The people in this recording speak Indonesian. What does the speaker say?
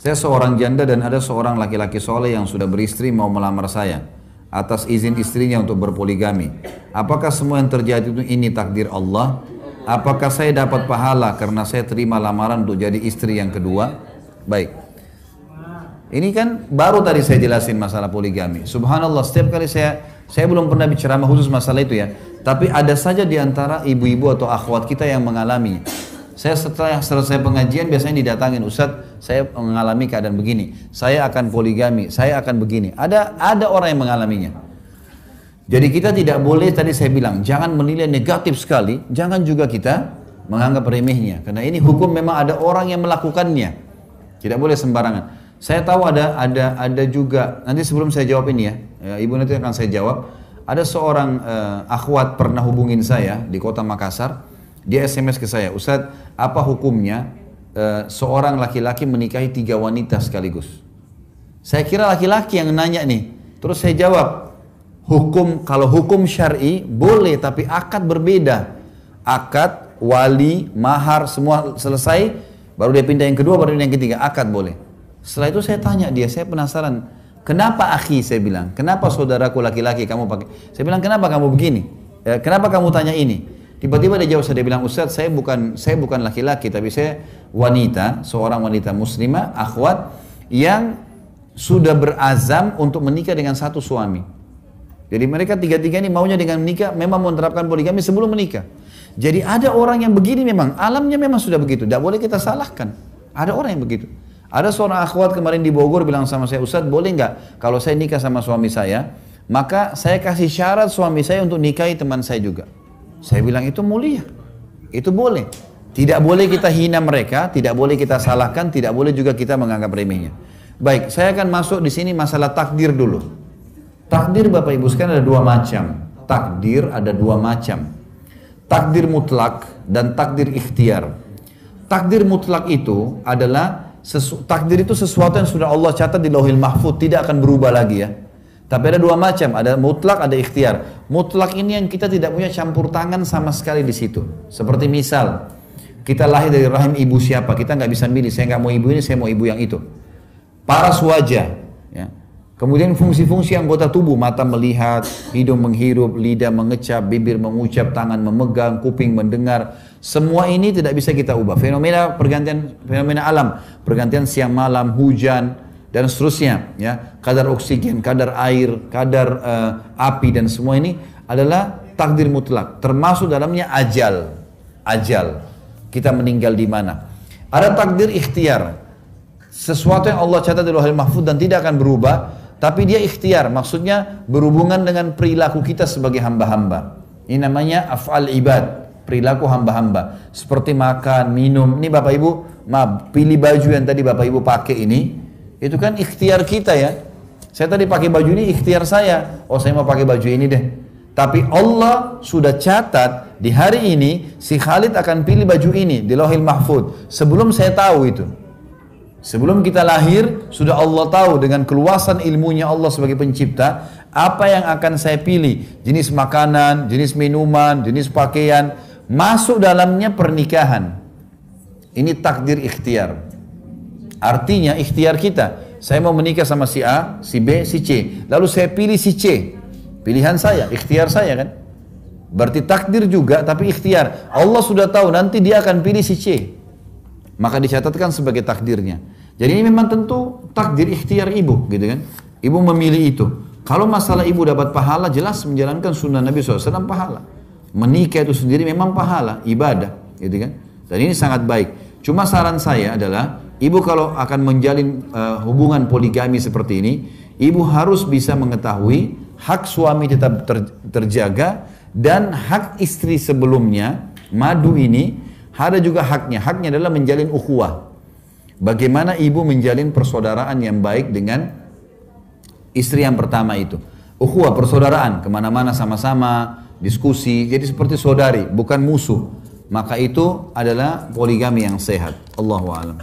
Saya seorang janda dan ada seorang laki-laki soleh yang sudah beristri mau melamar saya atas izin istrinya untuk berpoligami. Apakah semua yang terjadi itu ini takdir Allah? Apakah saya dapat pahala karena saya terima lamaran untuk jadi istri yang kedua? Baik. Ini kan baru tadi saya jelasin masalah poligami. Subhanallah, setiap kali saya belum pernah bicara khusus masalah itu ya. Tapi ada saja di antara ibu-ibu atau akhwat kita yang mengalami. Saya setelah selesai pengajian biasanya didatangin, Ustadz, saya mengalami keadaan begini. Saya akan poligami, saya akan begini. Ada orang yang mengalaminya. Jadi kita tidak boleh, tadi saya bilang, jangan menilai negatif sekali, jangan juga kita menganggap remehnya. Karena ini hukum memang ada orang yang melakukannya. Tidak boleh sembarangan. Saya tahu ada juga, nanti sebelum saya jawab ini ya, ibu nanti akan saya jawab. Ada seorang akhwat pernah hubungin saya di kota Makassar, dia SMS ke saya, Ustadz, apa hukumnya seorang laki-laki menikahi 3 wanita sekaligus? Saya kira laki-laki yang nanya nih, terus saya jawab, kalau hukum syar'i boleh, tapi akad berbeda. Akad, wali, mahar, semua selesai, baru dia pindah yang kedua, baru yang ketiga, akad boleh. Setelah itu saya tanya dia, saya penasaran, kenapa akhi, saya bilang, kenapa saudaraku laki-laki kamu pakai? Saya bilang, kenapa kamu begini? Kenapa kamu tanya ini? Tiba-tiba dia jawab, dia bilang, Ustadz, saya bukan laki-laki, tapi saya wanita, seorang wanita muslimah, akhwat, yang sudah berazam untuk menikah dengan satu suami. Jadi mereka tiga-tiga ini maunya dengan menikah, memang menerapkan poligami sebelum menikah. Jadi ada orang yang begini memang, alamnya memang sudah begitu, tidak boleh kita salahkan. Ada orang yang begitu. Ada seorang akhwat kemarin di Bogor bilang sama saya, Ustadz, boleh nggak kalau saya nikah sama suami saya, maka saya kasih syarat suami saya untuk nikahi teman saya juga. Saya bilang itu mulia, itu boleh. Tidak boleh kita hina mereka, tidak boleh kita salahkan, tidak boleh juga kita menganggap remehnya. Baik, saya akan masuk di sini masalah takdir dulu. Takdir Bapak Ibu sekalian ada 2 macam. Takdir ada 2 macam. Takdir mutlak dan takdir ikhtiar. Takdir mutlak itu adalah takdir itu sesuatu yang sudah Allah catat di Lauhil Mahfuz, tidak akan berubah lagi ya. Tapi ada 2 macam, ada mutlak, ada ikhtiar. Mutlak ini yang kita tidak punya campur tangan sama sekali di situ. Seperti misal, kita lahir dari rahim ibu siapa, kita nggak bisa milih, saya nggak mau ibu ini, saya mau ibu yang itu. Paras wajah, ya. Kemudian fungsi-fungsi anggota tubuh, mata melihat, hidung menghirup, lidah mengecap, bibir mengucap, tangan memegang, kuping mendengar. Semua ini tidak bisa kita ubah. Fenomena alam, pergantian siang malam, hujan, dan seterusnya. Ya. Kadar oksigen, kadar air, kadar api, dan semua ini adalah takdir mutlak. Termasuk dalamnya ajal. Ajal. Kita meninggal di mana. Ada takdir ikhtiar. Sesuatu yang Allah catat di Lauhul Mahfuz dan tidak akan berubah. Tapi dia ikhtiar, maksudnya berhubungan dengan perilaku kita sebagai hamba-hamba. Ini namanya af'al ibad, perilaku hamba-hamba. Seperti makan, minum. Ini Bapak Ibu, maaf, pilih baju yang tadi Bapak Ibu pakai ini, itu kan ikhtiar kita ya. Saya tadi pakai baju ini, ikhtiar saya. Oh, saya mau pakai baju ini deh. Tapi Allah sudah catat, di hari ini, si Khalid akan pilih baju ini di Lauhil Mahfuz. Sebelum saya tahu itu. Sebelum kita lahir, sudah Allah tahu dengan keluasan ilmunya Allah sebagai pencipta, apa yang akan saya pilih. Jenis makanan, jenis minuman, jenis pakaian, masuk dalamnya pernikahan. Ini takdir ikhtiar. Artinya ikhtiar kita, saya mau menikah sama si A, si B, si C. Lalu saya pilih si C. Pilihan saya, ikhtiar saya kan. Berarti takdir juga, tapi ikhtiar. Allah sudah tahu nanti dia akan pilih si C. Maka dicatatkan sebagai takdirnya. Jadi ini memang tentu takdir ikhtiar ibu, gitu kan? Ibu memilih itu. Kalau masalah ibu dapat pahala, jelas menjalankan sunnah Nabi SAW pahala. Menikah itu sendiri memang pahala, ibadah, gitu kan? Dan ini sangat baik. Cuma saran saya adalah, ibu kalau akan menjalin hubungan poligami seperti ini, ibu harus bisa mengetahui hak suami tetap terjaga dan hak istri sebelumnya, madu ini. Ada juga haknya. Haknya adalah menjalin ukhuwah. Bagaimana ibu menjalin persaudaraan yang baik dengan istri yang pertama itu. Ukhuwah, persaudaraan. Kemana-mana sama-sama, diskusi. Jadi seperti saudari, bukan musuh. Maka itu adalah poligami yang sehat. Allahu a'lam.